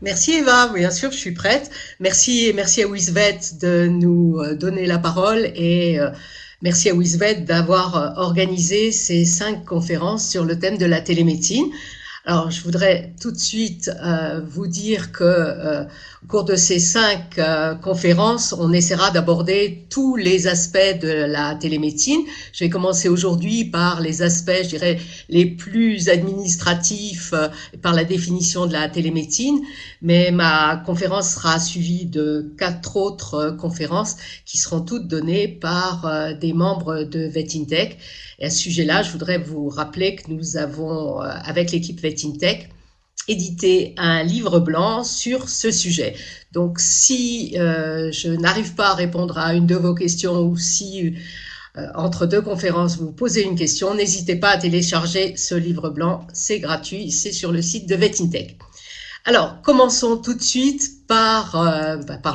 Merci Eva, bien sûr, je suis prête. Merci à Wisvet de nous donner la parole et merci à Wisvet d'avoir organisé ces 5 conférences sur le thème de la télémédecine. Alors, je voudrais tout de suite vous dire que au cours de ces 5 conférences, on essaiera d'aborder tous les aspects de la télémédecine. Je vais commencer aujourd'hui par les aspects, je dirais, les plus administratifs, par la définition de la télémédecine, mais ma conférence sera suivie de 4 autres conférences qui seront toutes données par des membres de VetInTech. Et à ce sujet-là, je voudrais vous rappeler que nous avons, avec l'équipe VetInTech, édité un livre blanc sur ce sujet. Donc, si je n'arrive pas à répondre à une de vos questions ou si entre 2 conférences vous posez une question, n'hésitez pas à télécharger ce livre blanc. C'est gratuit, c'est sur le site de VetInTech. Alors, commençons tout de suite par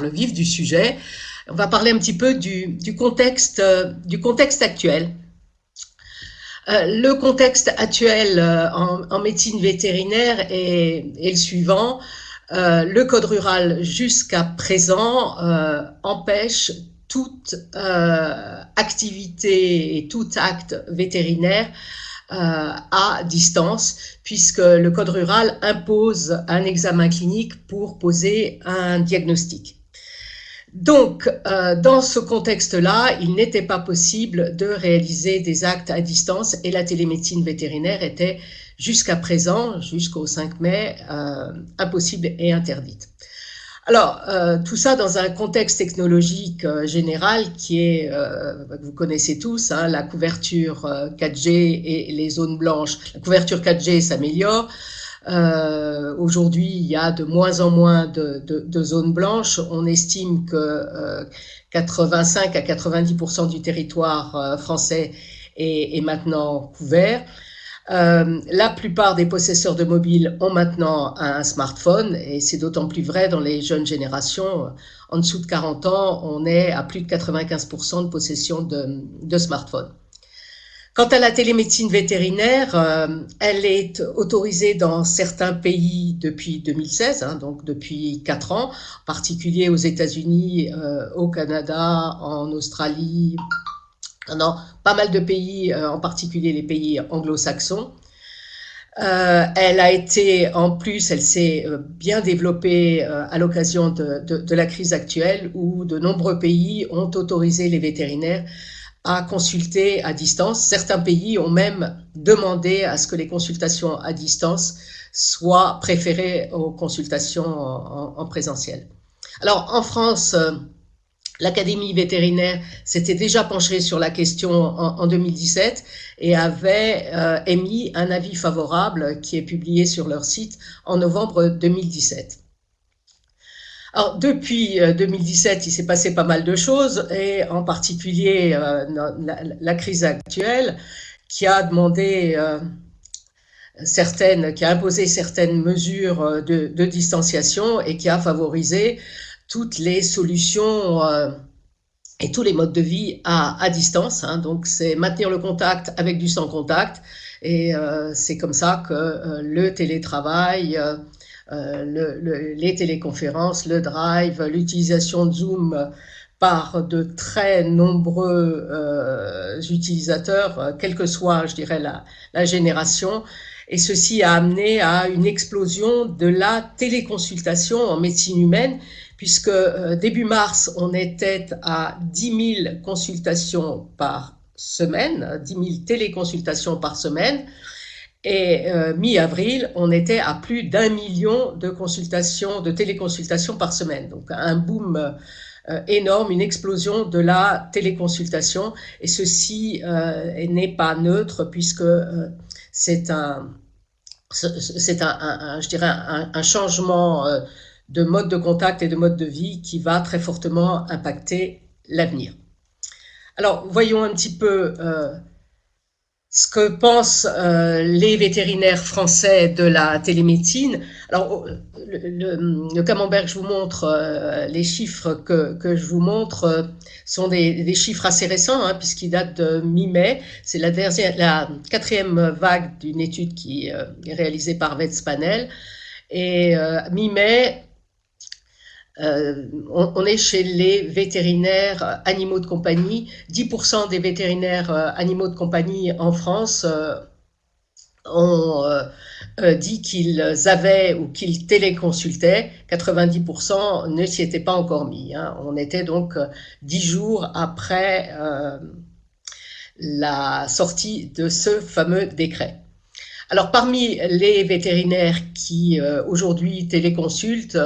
le vif du sujet. On va parler un petit peu du contexte actuel. Le contexte actuel en médecine vétérinaire est le suivant. Le code rural jusqu'à présent empêche toute activité et tout acte vétérinaire à distance, puisque le code rural impose un examen clinique pour poser un diagnostic. Donc, dans ce contexte-là, il n'était pas possible de réaliser des actes à distance et la télémédecine vétérinaire était jusqu'à présent, jusqu'au 5 mai, impossible et interdite. Alors, tout ça dans un contexte technologique général qui est, vous connaissez tous, hein, la couverture 4G et les zones blanches. La couverture 4G s'améliore. Aujourd'hui, il y a de moins en moins de zones blanches. On estime que 85 à 90% du territoire français est maintenant couvert. La plupart des possesseurs de mobiles ont maintenant un smartphone et c'est d'autant plus vrai dans les jeunes générations. En dessous de 40 ans, on est à plus de 95% de possession de smartphones. Quant à la télémédecine vétérinaire, elle est autorisée dans certains pays depuis 2016, hein, donc depuis 4 ans, en particulier aux États-Unis, au Canada, en Australie, dans pas mal de pays, en particulier les pays anglo-saxons. Elle a été, en plus, elle s'est bien développée à l'occasion de la crise actuelle où de nombreux pays ont autorisé les vétérinaires à consulter à distance. Certains pays ont même demandé à ce que les consultations à distance soient préférées aux consultations en présentiel. Alors, en France, l'Académie vétérinaire s'était déjà penchée sur la question en 2017 et avait émis un avis favorable qui est publié sur leur site en novembre 2017. Alors, depuis 2017, il s'est passé pas mal de choses, et en particulier la crise actuelle qui a demandé qui a imposé certaines mesures de distanciation et qui a favorisé toutes les solutions et tous les modes de vie à distance. Hein. Donc, c'est maintenir le contact avec du sans contact, et c'est comme ça que le télétravail, les téléconférences, le drive, l'utilisation de Zoom par de très nombreux utilisateurs, quelle que soit, je dirais, la génération. Et ceci a amené à une explosion de la téléconsultation en médecine humaine, puisque début mars, on était à 10 000 consultations par semaine, 10 000 téléconsultations par semaine. Et mi-avril, on était à plus d'1 million de consultations, de téléconsultations par semaine. Donc un boom énorme, une explosion de la téléconsultation. Et ceci n'est pas neutre, puisque c'est je dirais un changement de mode de contact et de mode de vie qui va très fortement impacter l'avenir. Alors, voyons un petit peu ce que pensent les vétérinaires français de la télémédecine. Alors, le camembert que je vous montre, les chiffres que je vous montre sont des chiffres assez récents, hein, puisqu'ils datent de mi-mai. C'est la quatrième vague d'une étude qui est réalisée par VetsPanel. Et mi-mai, on est chez les vétérinaires animaux de compagnie. 10% des vétérinaires animaux de compagnie en France ont dit qu'ils avaient ou qu'ils téléconsultaient. 90% ne s'y étaient pas encore mis, hein. On était donc 10 jours après la sortie de ce fameux décret. Alors, parmi les vétérinaires qui aujourd'hui téléconsultent,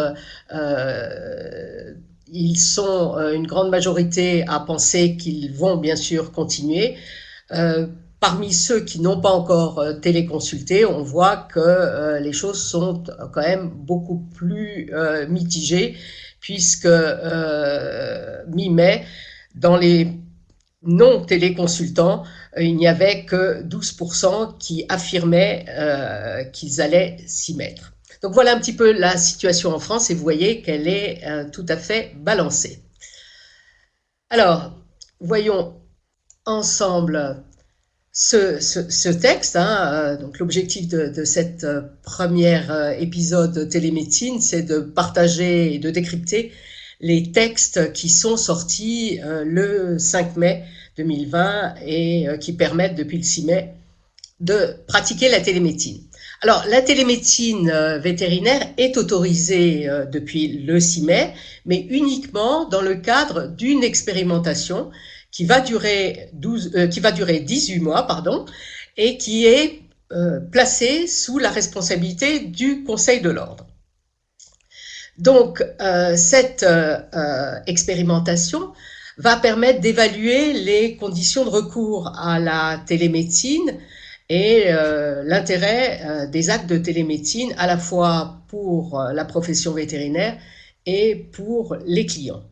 ils sont une grande majorité à penser qu'ils vont bien sûr continuer. Parmi ceux qui n'ont pas encore téléconsulté, on voit que les choses sont quand même beaucoup plus mitigées, puisque mi-mai, dans les non téléconsultants, il n'y avait que 12% qui affirmaient qu'ils allaient s'y mettre. Donc voilà un petit peu la situation en France et vous voyez qu'elle est tout à fait balancée. Alors, voyons ensemble ce texte, hein. Donc l'objectif de cette première épisode télémédecine, c'est de partager et de décrypter les textes qui sont sortis le 5 mai 2020 et qui permettent depuis le 6 mai de pratiquer la télémédecine. Alors, la télémédecine vétérinaire est autorisée depuis le 6 mai, mais uniquement dans le cadre d'une expérimentation qui va durer 18 mois, et qui est placée sous la responsabilité du Conseil de l'Ordre. Donc, cette expérimentation va permettre d'évaluer les conditions de recours à la télémédecine et l'intérêt des actes de télémédecine à la fois pour la profession vétérinaire et pour les clients.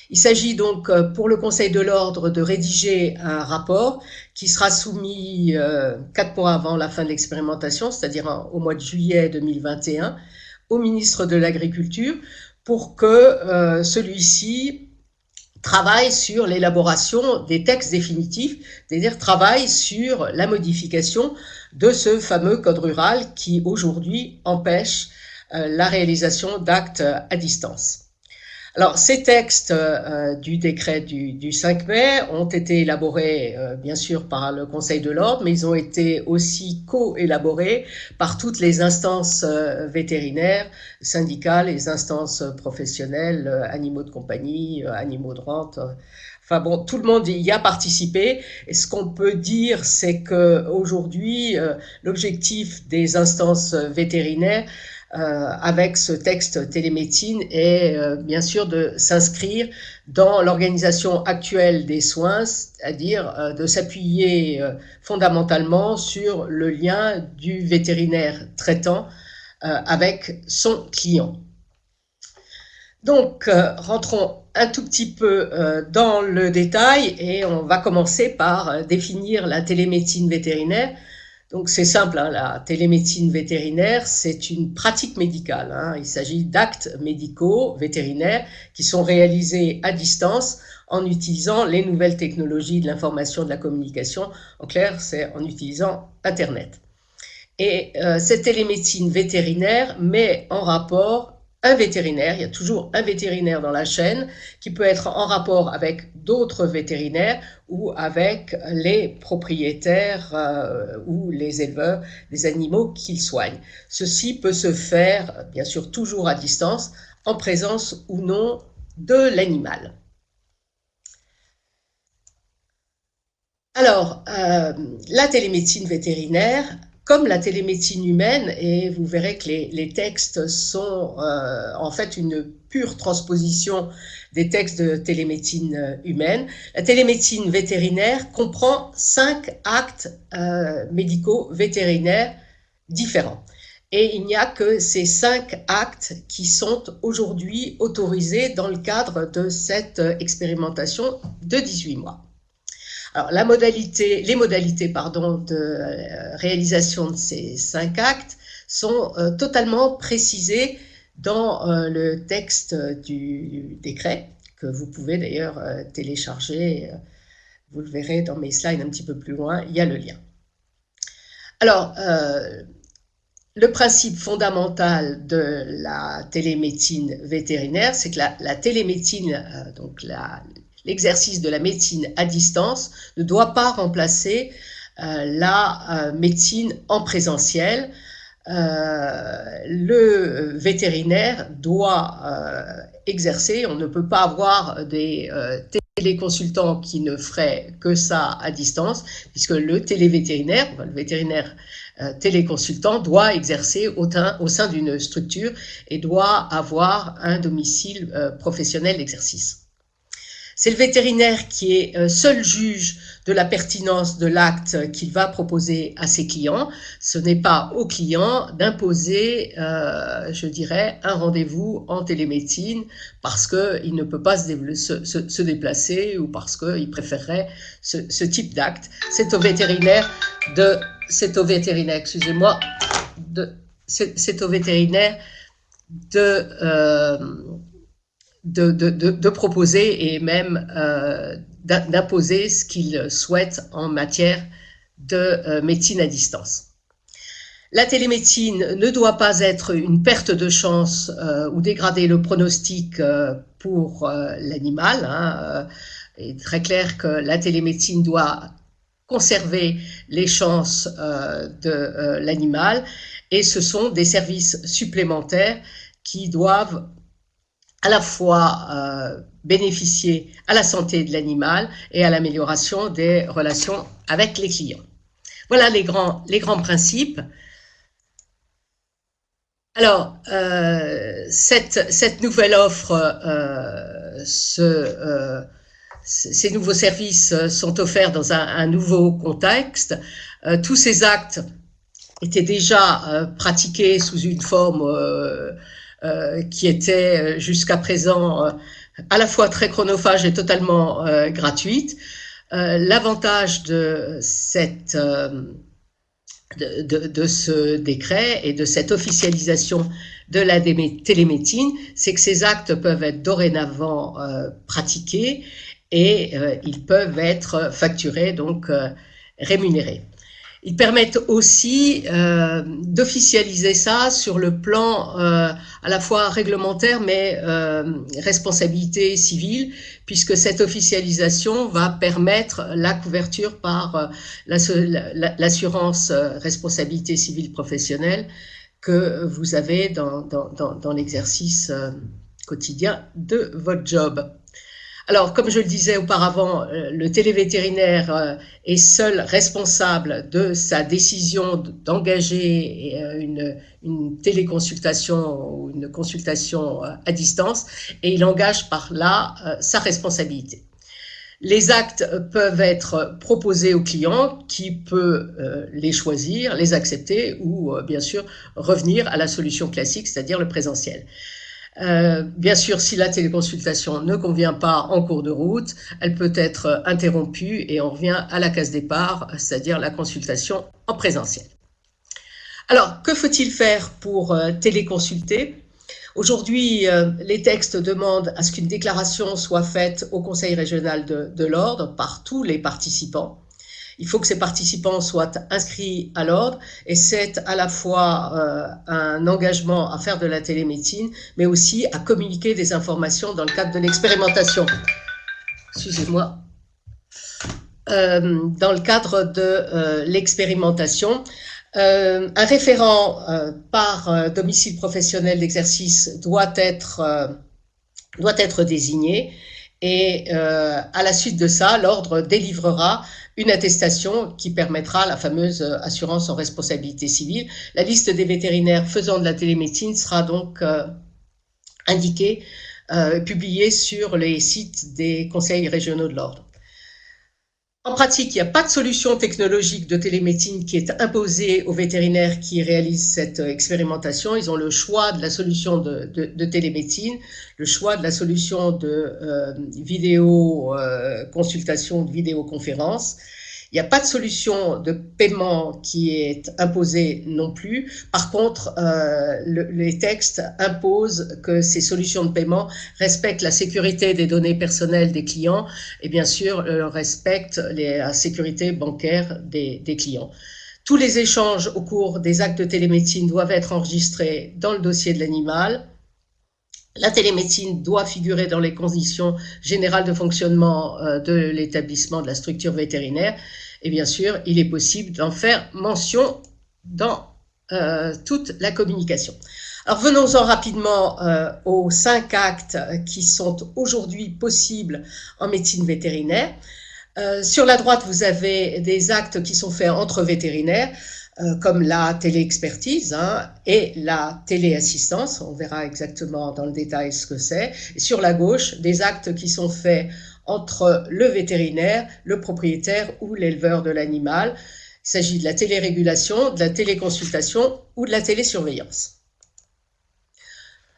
Il s'agit donc pour le Conseil de l'Ordre de rédiger un rapport qui sera soumis 4 mois avant la fin de l'expérimentation, c'est-à-dire au mois de juillet 2021, au ministre de l'Agriculture pour que celui-ci travaille sur l'élaboration des textes définitifs, c'est-à-dire travaille sur la modification de ce fameux code rural qui aujourd'hui empêche la réalisation d'actes à distance. Alors, ces textes du décret du 5 mai ont été élaborés, bien sûr, par le Conseil de l'Ordre, mais ils ont été aussi co-élaborés par toutes les instances vétérinaires, syndicales, les instances professionnelles, animaux de compagnie, animaux de rente. Enfin bon, tout le monde y a participé. Et ce qu'on peut dire, c'est qu'aujourd'hui, l'objectif des instances vétérinaires avec ce texte télémédecine est bien sûr de s'inscrire dans l'organisation actuelle des soins, c'est-à-dire de s'appuyer fondamentalement sur le lien du vétérinaire traitant avec son client. Donc, rentrons un tout petit peu dans le détail et on va commencer par définir la télémédecine vétérinaire. Donc c'est simple, hein, la télémédecine vétérinaire, c'est une pratique médicale, hein. Il s'agit d'actes médicaux vétérinaires qui sont réalisés à distance en utilisant les nouvelles technologies de l'information, de la communication. En clair, c'est en utilisant Internet. Et cette télémédecine vétérinaire met en rapport un vétérinaire, il y a toujours un vétérinaire dans la chaîne, qui peut être en rapport avec d'autres vétérinaires ou avec les propriétaires ou les éleveurs des animaux qu'ils soignent. Ceci peut se faire, bien sûr, toujours à distance, en présence ou non de l'animal. Alors, la télémédecine vétérinaire, comme la télémédecine humaine, et vous verrez que les textes sont en fait une pure transposition des textes de télémédecine humaine. La télémédecine vétérinaire comprend 5 actes médicaux vétérinaires différents. Et il n'y a que ces 5 actes qui sont aujourd'hui autorisés dans le cadre de cette expérimentation de 18 mois. Alors, les modalités de réalisation de ces 5 actes sont totalement précisées dans le texte du décret, que vous pouvez d'ailleurs télécharger. Vous le verrez dans mes slides un petit peu plus loin, il y a le lien. Alors, le principe fondamental de la télémédecine vétérinaire, c'est que la télémédecine, donc l'exercice de la médecine à distance, ne doit pas remplacer la médecine en présentiel. Le vétérinaire doit exercer, on ne peut pas avoir des téléconsultants qui ne feraient que ça à distance, puisque le télévétérinaire, le vétérinaire téléconsultant doit exercer au sein d'une structure et doit avoir un domicile professionnel d'exercice. C'est le vétérinaire qui est seul juge de la pertinence de l'acte qu'il va proposer à ses clients. Ce n'est pas au client d'imposer, je dirais, un rendez-vous en télémédecine parce qu'il ne peut pas se déplacer ou parce qu'il préférerait ce type d'acte. C'est au vétérinaire de proposer et même d'imposer ce qu'il souhaite en matière de médecine à distance. La télémédecine ne doit pas être une perte de chance ou dégrader le pronostic pour l'animal. Il est très clair que la télémédecine doit conserver les chances de l'animal et ce sont des services supplémentaires qui doivent à la fois bénéficier à la santé de l'animal et à l'amélioration des relations avec les clients. Voilà les grands principes. Alors, cette nouvelle offre, ces nouveaux services sont offerts dans un nouveau contexte. Tous ces actes étaient déjà pratiqués sous une forme qui était jusqu'à présent à la fois très chronophage et totalement gratuite. L'avantage de ce décret et de cette officialisation de la télémédecine, c'est que ces actes peuvent être dorénavant pratiqués et ils peuvent être facturés, donc rémunérés. Ils permettent aussi d'officialiser ça sur le plan à la fois réglementaire mais responsabilité civile, puisque cette officialisation va permettre la couverture par l'assurance responsabilité civile professionnelle que vous avez dans l'exercice quotidien de votre job. Alors, comme je le disais auparavant, le télévétérinaire est seul responsable de sa décision d'engager une téléconsultation ou une consultation à distance et il engage par là sa responsabilité. Les actes peuvent être proposés au client qui peut les choisir, les accepter ou bien sûr revenir à la solution classique, c'est-à-dire le présentiel. Bien sûr, si la téléconsultation ne convient pas en cours de route, elle peut être interrompue et on revient à la case départ, c'est-à-dire la consultation en présentiel. Alors, que faut-il faire pour téléconsulter ? Aujourd'hui, les textes demandent à ce qu'une déclaration soit faite au Conseil régional de l'ordre par tous les participants. Il faut que ces participants soient inscrits à l'ordre et c'est à la fois un engagement à faire de la télémédecine, mais aussi à communiquer des informations dans le cadre de l'expérimentation. Excusez-moi. Dans le cadre de l'expérimentation, un référent par domicile professionnel d'exercice doit être désigné et à la suite de ça, l'ordre délivrera une attestation qui permettra la fameuse assurance en responsabilité civile. La liste des vétérinaires faisant de la télémédecine sera donc indiquée, publiée sur les sites des conseils régionaux de l'ordre. En pratique, il n'y a pas de solution technologique de télémédecine qui est imposée aux vétérinaires qui réalisent cette expérimentation. Ils ont le choix de la solution de télémédecine, le choix de la solution de vidéo consultation, de vidéoconférence. Il n'y a pas de solution de paiement qui est imposée non plus. Par contre, les textes imposent que ces solutions de paiement respectent la sécurité des données personnelles des clients et bien sûr respectent la sécurité bancaire des clients. Tous les échanges au cours des actes de télémédecine doivent être enregistrés dans le dossier de l'animal. La télémédecine doit figurer dans les conditions générales de fonctionnement de l'établissement, de la structure vétérinaire. Et bien sûr, il est possible d'en faire mention dans toute la communication. Alors venons-en rapidement aux 5 actes qui sont aujourd'hui possibles en médecine vétérinaire. Sur la droite, vous avez des actes qui sont faits entre vétérinaires, comme la téléexpertise et la téléassistance. On verra exactement dans le détail ce que c'est. Et sur la gauche, des actes qui sont faits entre le vétérinaire, le propriétaire ou l'éleveur de l'animal. Il s'agit de la télérégulation, de la téléconsultation ou de la télésurveillance.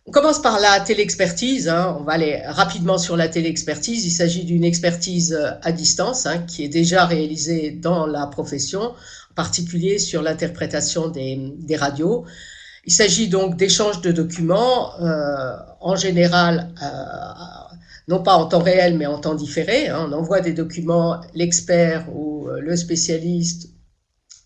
On commence par la téléexpertise, on va aller rapidement sur la téléexpertise. Il s'agit d'une expertise à distance qui est déjà réalisée dans la profession, en particulier sur l'interprétation des radios. Il s'agit donc d'échanges de documents, en général, non pas en temps réel, mais en temps différé. On envoie des documents, l'expert ou le spécialiste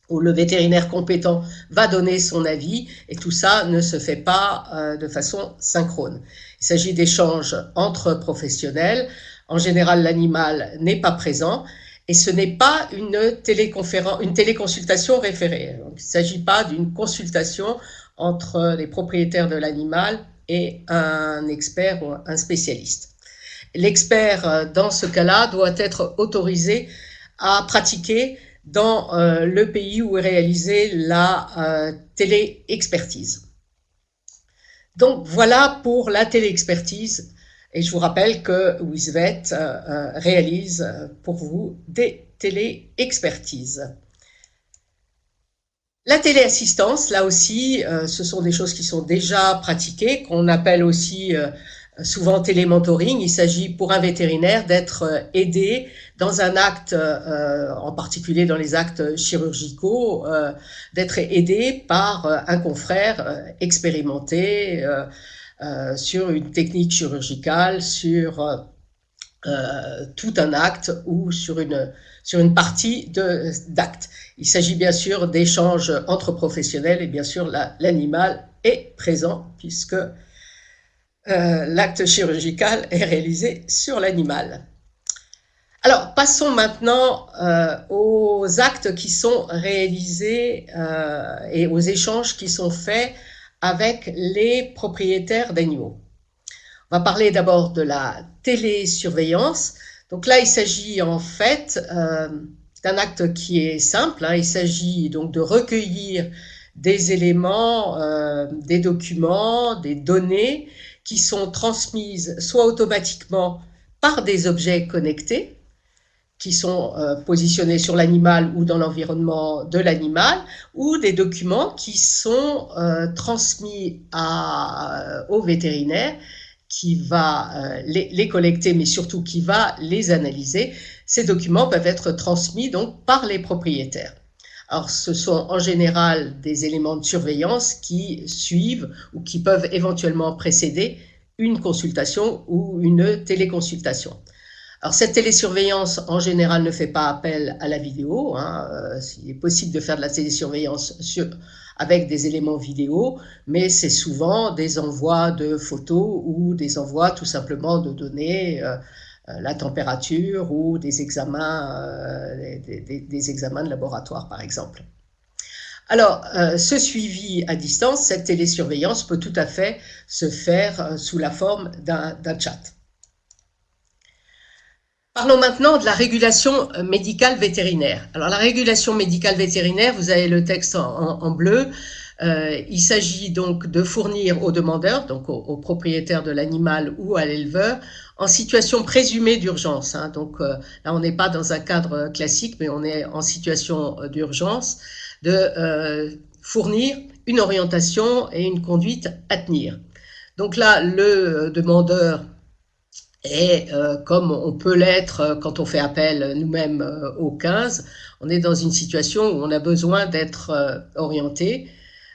où le vétérinaire compétent va donner son avis, et tout ça ne se fait pas de façon synchrone. Il s'agit d'échanges entre professionnels. En général, l'animal n'est pas présent, et ce n'est pas une téléconsultation référée. Donc, il ne s'agit pas d'une consultation entre les propriétaires de l'animal et un expert ou un spécialiste. L'expert, dans ce cas-là, doit être autorisé à pratiquer dans le pays où est réalisée la téléexpertise. Donc voilà pour la téléexpertise, et je vous rappelle que Wizvet réalise pour vous des téléexpertises. La téléassistance, là aussi, ce sont des choses qui sont déjà pratiquées, qu'on appelle aussi souvent télémentoring. Il s'agit pour un vétérinaire d'être aidé dans un acte, en particulier dans les actes chirurgicaux, d'être aidé par un confrère expérimenté sur une technique chirurgicale, sur tout un acte ou sur une partie d'acte. Il s'agit bien sûr d'échanges entre professionnels et bien sûr l'animal est présent puisque l'acte chirurgical est réalisé sur l'animal. Alors, passons maintenant aux actes qui sont réalisés et aux échanges qui sont faits avec les propriétaires d'animaux. On va parler d'abord de la télésurveillance. Donc là, il s'agit en fait d'un acte qui est simple. Il s'agit donc de recueillir des éléments, des documents, des données qui sont transmises soit automatiquement par des objets connectés qui sont positionnés sur l'animal ou dans l'environnement de l'animal, ou des documents qui sont transmis au vétérinaire qui va les collecter, mais surtout qui va les analyser. Ces documents peuvent être transmis donc par les propriétaires. Alors, ce sont en général des éléments de surveillance qui suivent ou qui peuvent éventuellement précéder une consultation ou une téléconsultation. Alors, cette télésurveillance, en général, ne fait pas appel à la vidéo. Il est possible de faire de la télésurveillance avec des éléments vidéo, mais c'est souvent des envois de photos ou des envois tout simplement de données, la température ou des examens, des examens de laboratoire, par exemple. Alors, ce suivi à distance, cette télésurveillance peut tout à fait se faire sous la forme d'un chat. Parlons maintenant de la régulation médicale vétérinaire. Alors, la régulation médicale vétérinaire, vous avez le texte en bleu, Il s'agit donc de fournir aux demandeurs, donc aux propriétaires de l'animal ou à l'éleveur, en situation présumée d'urgence. Donc là, on n'est pas dans un cadre classique, mais on est en situation d'urgence, de fournir une orientation et une conduite à tenir. Donc là, le demandeur est, comme on peut l'être quand on fait appel nous-mêmes au 15, on est dans une situation où on a besoin d'être orienté.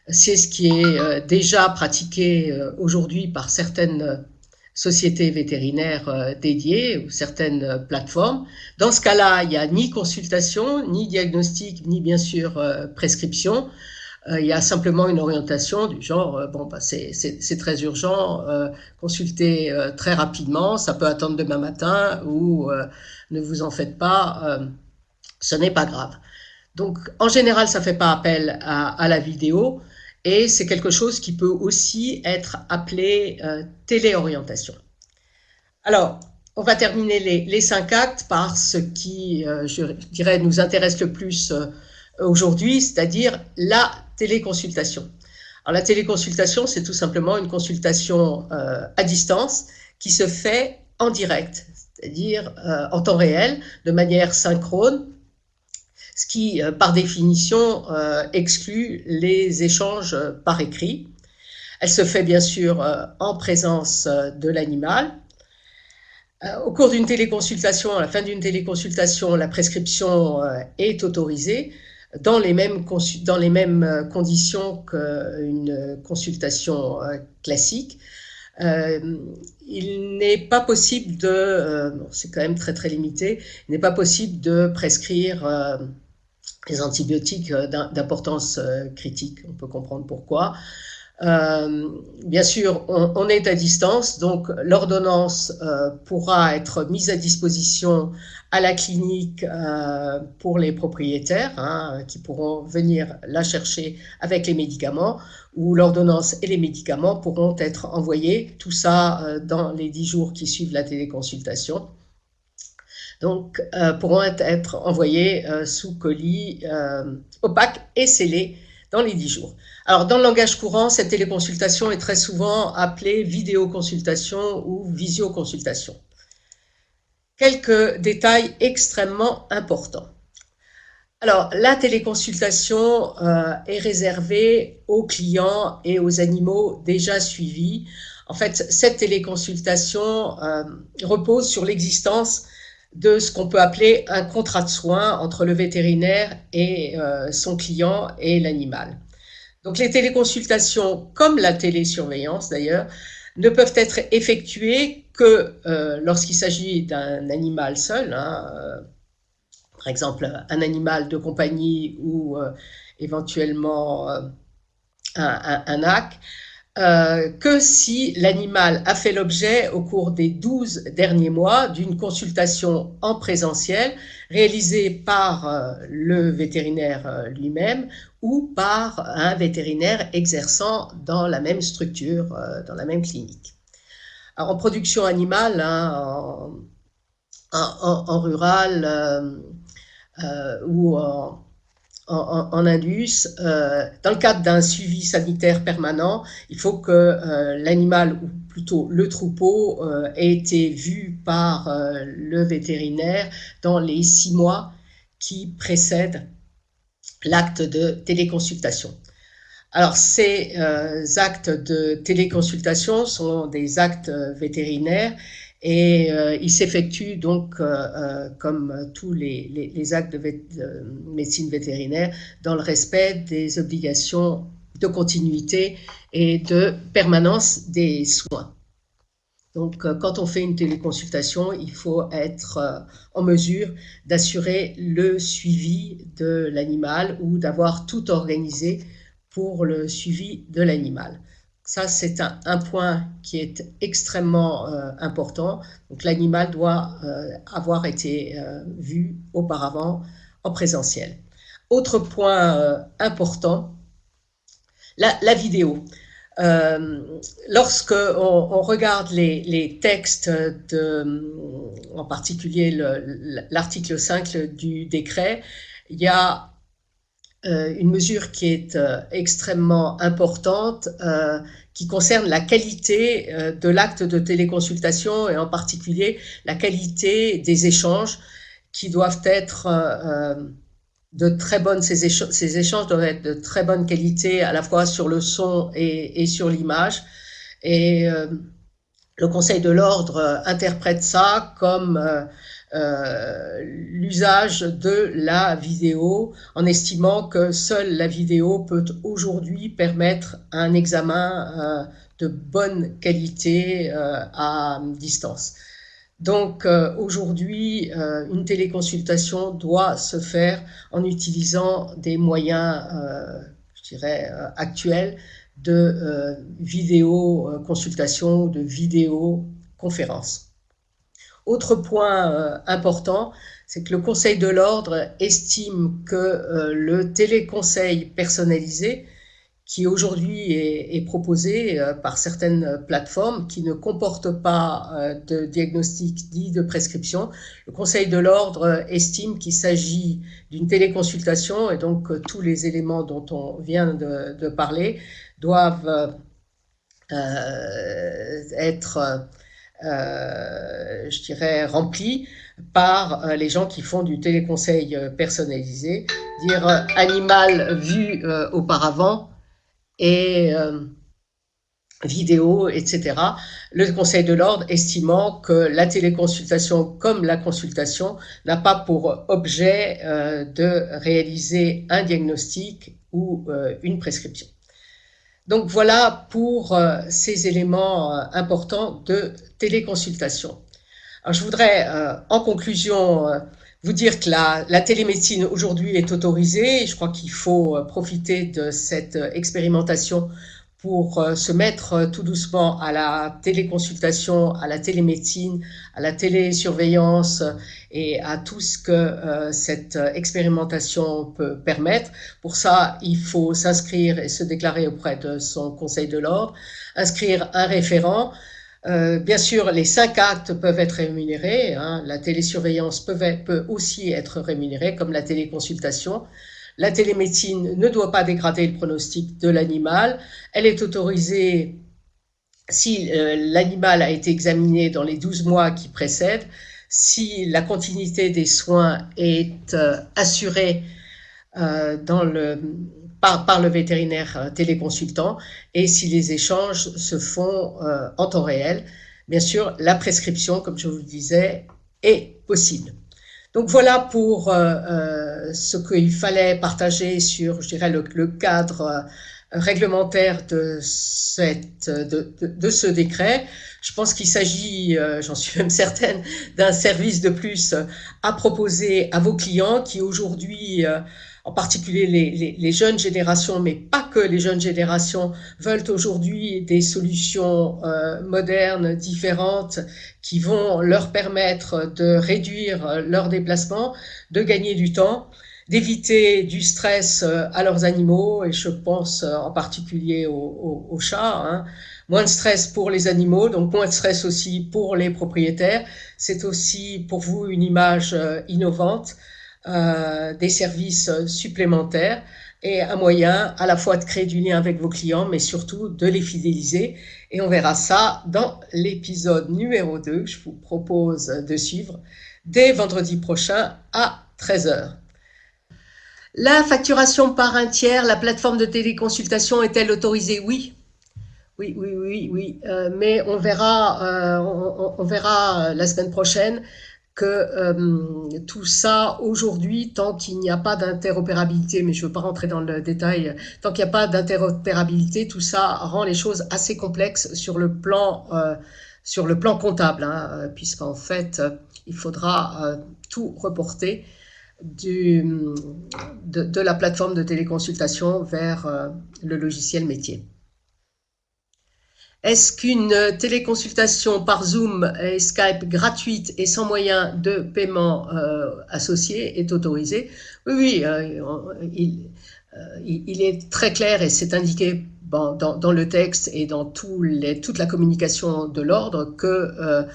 C'est ce qui est déjà pratiqué aujourd'hui par certaines sociétés vétérinaires dédiées ou certaines plateformes. Dans ce cas-là, il n'y a ni consultation, ni diagnostic, ni bien sûr prescription. Il y a simplement une orientation du genre bon, bah, c'est très urgent, consultez très rapidement, ça peut attendre demain matin ou ne vous en faites pas, ce n'est pas grave. Donc en général, ça ne fait pas appel à la vidéo et c'est quelque chose qui peut aussi être appelé téléorientation. Alors, on va terminer les 5 actes par ce qui, je dirais, nous intéresse le plus aujourd'hui, c'est-à-dire la téléconsultation. Alors la téléconsultation, c'est tout simplement une consultation à distance qui se fait en direct, c'est-à-dire en temps réel, de manière synchrone, ce qui, par définition, exclut les échanges par écrit. Elle se fait bien sûr en présence de l'animal. Au cours d'une téléconsultation, à la fin d'une téléconsultation, la prescription est autorisée dans les mêmes conditions qu'une consultation classique. Il n'est pas possible c'est quand même très très limité, il n'est pas possible de prescrire les antibiotiques d'importance critique, on peut comprendre pourquoi. Bien sûr, on est à distance, donc l'ordonnance pourra être mise à disposition à la clinique pour les propriétaires qui pourront venir la chercher avec les médicaments, ou l'ordonnance et les médicaments pourront être envoyés, tout ça dans les 10 jours qui suivent la téléconsultation. Donc, pourront être envoyés sous colis opaque et scellé dans les 10 jours. Alors, dans le langage courant, cette téléconsultation est très souvent appelée vidéoconsultation ou visioconsultation. Quelques détails extrêmement importants. Alors, la téléconsultation est réservée aux clients et aux animaux déjà suivis. En fait, cette téléconsultation repose sur l'existence de ce qu'on peut appeler un contrat de soins entre le vétérinaire et son client et l'animal. Donc les téléconsultations, comme la télésurveillance d'ailleurs, ne peuvent être effectuées que lorsqu'il s'agit d'un animal seul, par exemple un animal de compagnie ou éventuellement un AC, que si l'animal a fait l'objet au cours des 12 derniers mois d'une consultation en présentiel réalisée par le vétérinaire lui-même ou par un vétérinaire exerçant dans la même structure, dans la même clinique. Alors, en production animale, en rural ou en Indus, dans le cadre d'un suivi sanitaire permanent, il faut que l'animal, ou plutôt le troupeau, ait été vu par le vétérinaire dans les 6 mois qui précèdent l'acte de téléconsultation. Alors, ces actes de téléconsultation sont des actes vétérinaires et il s'effectue donc, comme tous les actes de médecine vétérinaire, dans le respect des obligations de continuité et de permanence des soins. Donc, quand on fait une téléconsultation, il faut être en mesure d'assurer le suivi de l'animal ou d'avoir tout organisé pour le suivi de l'animal. Ça, c'est un point qui est extrêmement important. Donc, l'animal doit avoir été vu auparavant en présentiel. Autre point important, la vidéo. Lorsque on regarde les textes, en particulier l'article 5 du décret, il y a une mesure qui est extrêmement importante, qui concerne la qualité de l'acte de téléconsultation et en particulier la qualité des échanges qui doivent être de très bonnes, ces échanges doivent être de très bonne qualité à la fois sur le son et sur l'image. Et le Conseil de l'Ordre interprète ça comme l'usage de la vidéo, en estimant que seule la vidéo peut aujourd'hui permettre un examen de bonne qualité à distance. Donc aujourd'hui, une téléconsultation doit se faire en utilisant des moyens, je dirais, actuels de vidéoconsultation, de vidéoconférence. Autre point important, c'est que le Conseil de l'Ordre estime que le téléconseil personnalisé, qui aujourd'hui est proposé par certaines plateformes qui ne comportent pas de diagnostic ni de prescription, le Conseil de l'Ordre estime qu'il s'agit d'une téléconsultation et donc tous les éléments dont on vient de parler doivent être je dirais, rempli par les gens qui font du téléconseil personnalisé, dire animal vu auparavant et vidéo, etc. Le Conseil de l'Ordre estimant que la téléconsultation, comme la consultation, n'a pas pour objet de réaliser un diagnostic ou une prescription. Donc voilà pour ces éléments importants de téléconsultation. Alors je voudrais en conclusion vous dire que la télémédecine aujourd'hui est autorisée. Je crois qu'il faut profiter de cette expérimentation pour se mettre tout doucement à la téléconsultation, à la télémédecine, à la télésurveillance et à tout ce que cette expérimentation peut permettre. Pour ça, il faut s'inscrire et se déclarer auprès de son Conseil de l'Ordre, inscrire un référent. Bien sûr, les 5 actes peuvent être rémunérés, hein. La télésurveillance peut aussi être rémunérée, comme la téléconsultation. La télémédecine ne doit pas dégrader le pronostic de l'animal. Elle est autorisée si l'animal a été examiné dans les 12 mois qui précèdent, si la continuité des soins est assurée par le vétérinaire téléconsultant et si les échanges se font en temps réel. Bien sûr, la prescription, comme je vous le disais, est possible. Donc voilà pour ce qu'il fallait partager sur, je dirais, le cadre réglementaire de ce décret. Je pense qu'il s'agit, j'en suis même certaine, d'un service de plus à proposer à vos clients qui aujourd'hui, en particulier les jeunes générations, mais pas que les jeunes générations, veulent aujourd'hui des solutions modernes, différentes, qui vont leur permettre de réduire leurs déplacements, de gagner du temps, d'éviter du stress à leurs animaux, et je pense en particulier aux chats, hein. Moins de stress pour les animaux, donc moins de stress aussi pour les propriétaires. C'est aussi pour vous une image innovante, des services supplémentaires et un moyen à la fois de créer du lien avec vos clients, mais surtout de les fidéliser. Et on verra ça dans l'épisode numéro 2 que je vous propose de suivre dès vendredi prochain à 13h. La facturation par un tiers, la plateforme de téléconsultation est-elle autorisée? Oui. Oui. Mais on verra la semaine prochaine que tout ça, aujourd'hui, tant qu'il n'y a pas d'interopérabilité, mais je ne veux pas rentrer dans le détail, tant qu'il n'y a pas d'interopérabilité, tout ça rend les choses assez complexes sur le plan comptable, hein, puisqu'en fait, il faudra tout reporter de la plateforme de téléconsultation vers le logiciel métier. Est-ce qu'une téléconsultation par Zoom et Skype gratuite et sans moyen de paiement associé est autorisée? Oui, il est très clair et c'est indiqué dans le texte et dans toute la communication de l'ordre que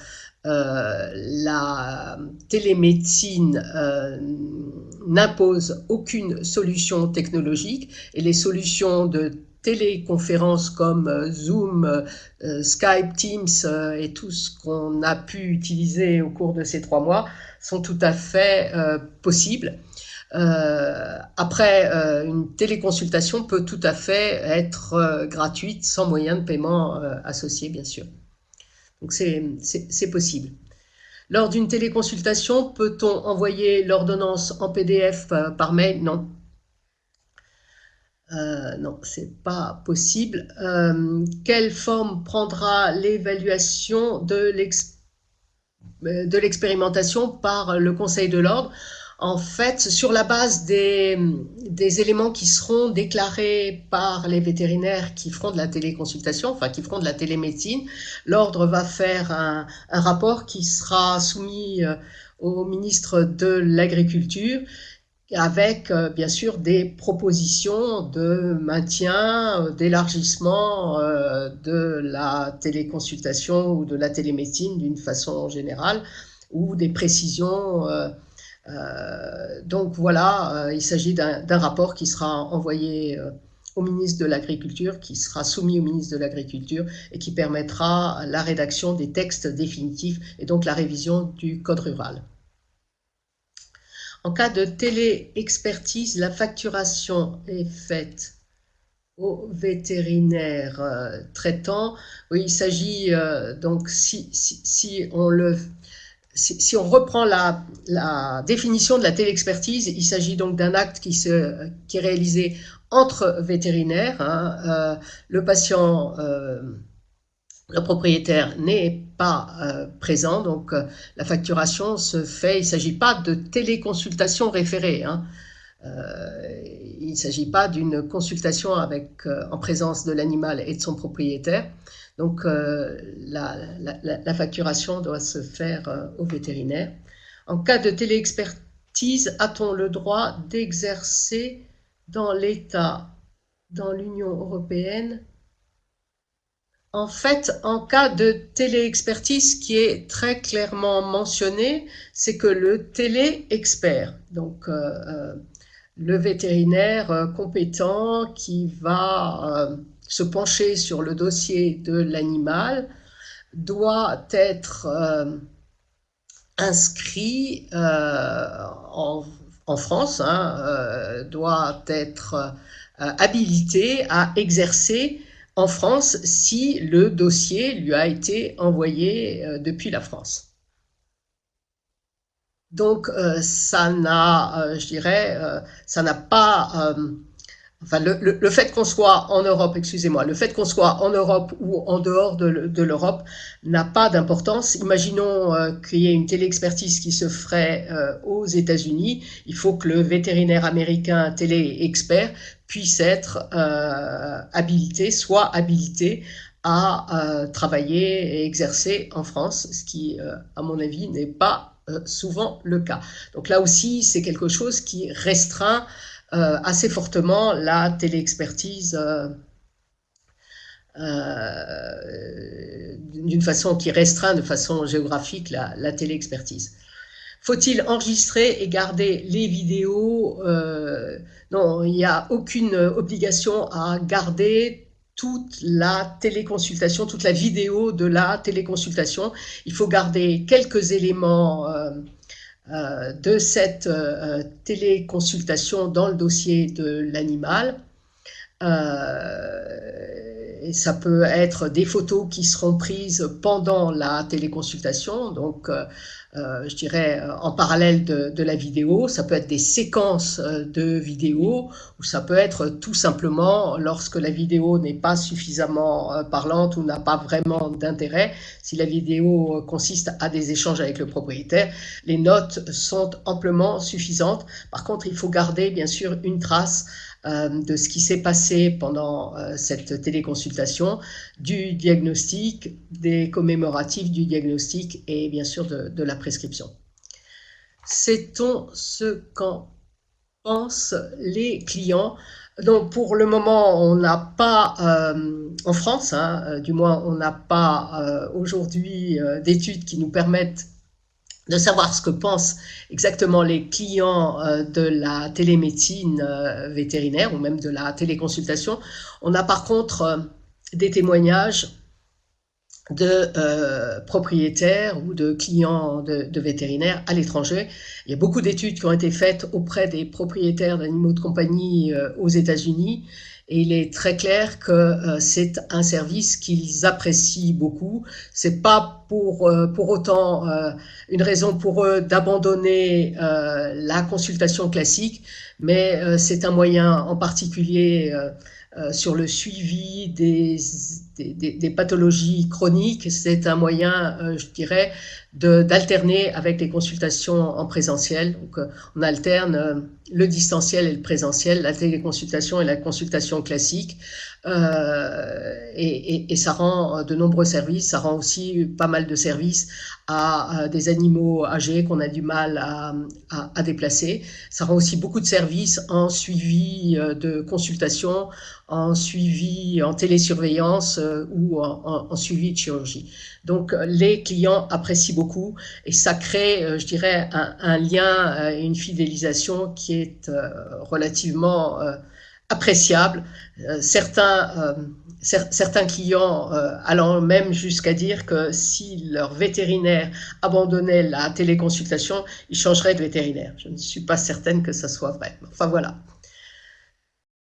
la télémédecine n'impose aucune solution technologique et les solutions de téléconférences comme Zoom, Skype, Teams et tout ce qu'on a pu utiliser au cours de ces 3 mois sont tout à fait possibles. Après, une téléconsultation peut tout à fait être gratuite sans moyen de paiement associé, bien sûr. Donc c'est possible. Lors d'une téléconsultation, peut-on envoyer l'ordonnance en PDF par mail? Non. Non, c'est pas possible. Quelle forme prendra l'évaluation de l'expérimentation par le Conseil de l'ordre? En fait, sur la base des éléments qui seront déclarés par les vétérinaires qui feront de la téléconsultation, enfin qui feront de la télémédecine, l'ordre va faire un rapport qui sera soumis au ministre de l'Agriculture avec bien sûr des propositions de maintien, d'élargissement de la téléconsultation ou de la télémédecine d'une façon générale, ou des précisions. Donc voilà, il s'agit d'un rapport qui sera envoyé au ministre de l'Agriculture, qui sera soumis au ministre de l'Agriculture et qui permettra la rédaction des textes définitifs et donc la révision du Code rural. En cas de télé-expertise, la facturation est faite au vétérinaire traitant. Oui, il s'agit donc si on reprend la définition de la télé-expertise, il s'agit donc d'un acte qui est réalisé entre vétérinaires. Le patient, le propriétaire n'est pas présent, donc la facturation se fait. Il ne s'agit pas de téléconsultation référée. Il ne s'agit pas d'une consultation en présence de l'animal et de son propriétaire. Donc la facturation doit se faire au vétérinaire. En cas de téléexpertise, a-t-on le droit d'exercer dans l'État, dans l'Union européenne? En fait, en cas de téléexpertise, ce qui est très clairement mentionné, c'est que le télé-expert, donc le vétérinaire compétent qui va se pencher sur le dossier de l'animal, doit être inscrit en France, doit être habilité à exercer en France si le dossier lui a été envoyé depuis la France. Donc ça n'a, je dirais, ça n'a pas, enfin le fait qu'on soit en Europe, excusez-moi, le fait qu'on soit en Europe ou en dehors de l'Europe n'a pas d'importance. Imaginons qu'il y ait une télé-expertise qui se ferait aux États-Unis. Il faut que le vétérinaire américain télé-expert puisse être habilité, soit habilité à travailler et exercer en France, ce qui, à mon avis, n'est pas souvent le cas. Donc là aussi, c'est quelque chose qui restreint assez fortement la téléexpertise d'une façon qui restreint de façon géographique la téléexpertise. Faut-il enregistrer et garder les vidéos? Non, il n'y a aucune obligation à garder toute la téléconsultation, toute la vidéo de la téléconsultation. Il faut garder quelques éléments de cette téléconsultation dans le dossier de l'animal. Et ça peut être des photos qui seront prises pendant la téléconsultation, donc je dirais en parallèle de la vidéo. Ça peut être des séquences de vidéos, ou ça peut être tout simplement lorsque la vidéo n'est pas suffisamment parlante ou n'a pas vraiment d'intérêt. Si la vidéo consiste à des échanges avec le propriétaire, les notes sont amplement suffisantes. Par contre, il faut garder bien sûr une trace de ce qui s'est passé pendant cette téléconsultation, du diagnostic, des commémoratifs du diagnostic et bien sûr de la prescription. Sait-on ce qu'en pensent les clients? Donc pour le moment, on n'a pas, en France, hein, du moins, on n'a pas aujourd'hui d'études qui nous permettent de savoir ce que pensent exactement les clients de la télémédecine vétérinaire ou même de la téléconsultation. On a par contre des témoignages de propriétaires ou de clients de vétérinaires à l'étranger. Il y a beaucoup d'études qui ont été faites auprès des propriétaires d'animaux de compagnie aux États-Unis, et il est très clair que c'est un service qu'ils apprécient beaucoup. C'est pas pour autant une raison pour eux d'abandonner la consultation classique, mais c'est un moyen en particulier sur le suivi des pathologies chroniques. C'est un moyen, je dirais, d'alterner avec les consultations en présentiel. Donc, on alterne le distanciel et le présentiel, la téléconsultation et la consultation classique. Et ça rend de nombreux services. Ça rend aussi pas mal de services à des animaux âgés qu'on a du mal à déplacer. Ça rend aussi beaucoup de services en suivi de consultation, en suivi en télésurveillance ou en suivi de chirurgie. Donc les clients apprécient beaucoup, et ça crée, je dirais, un lien, une fidélisation qui est relativement appréciable. Certains clients allant même jusqu'à dire que si leur vétérinaire abandonnait la téléconsultation, ils changeraient de vétérinaire. Je ne suis pas certaine que ça soit vrai. Enfin voilà.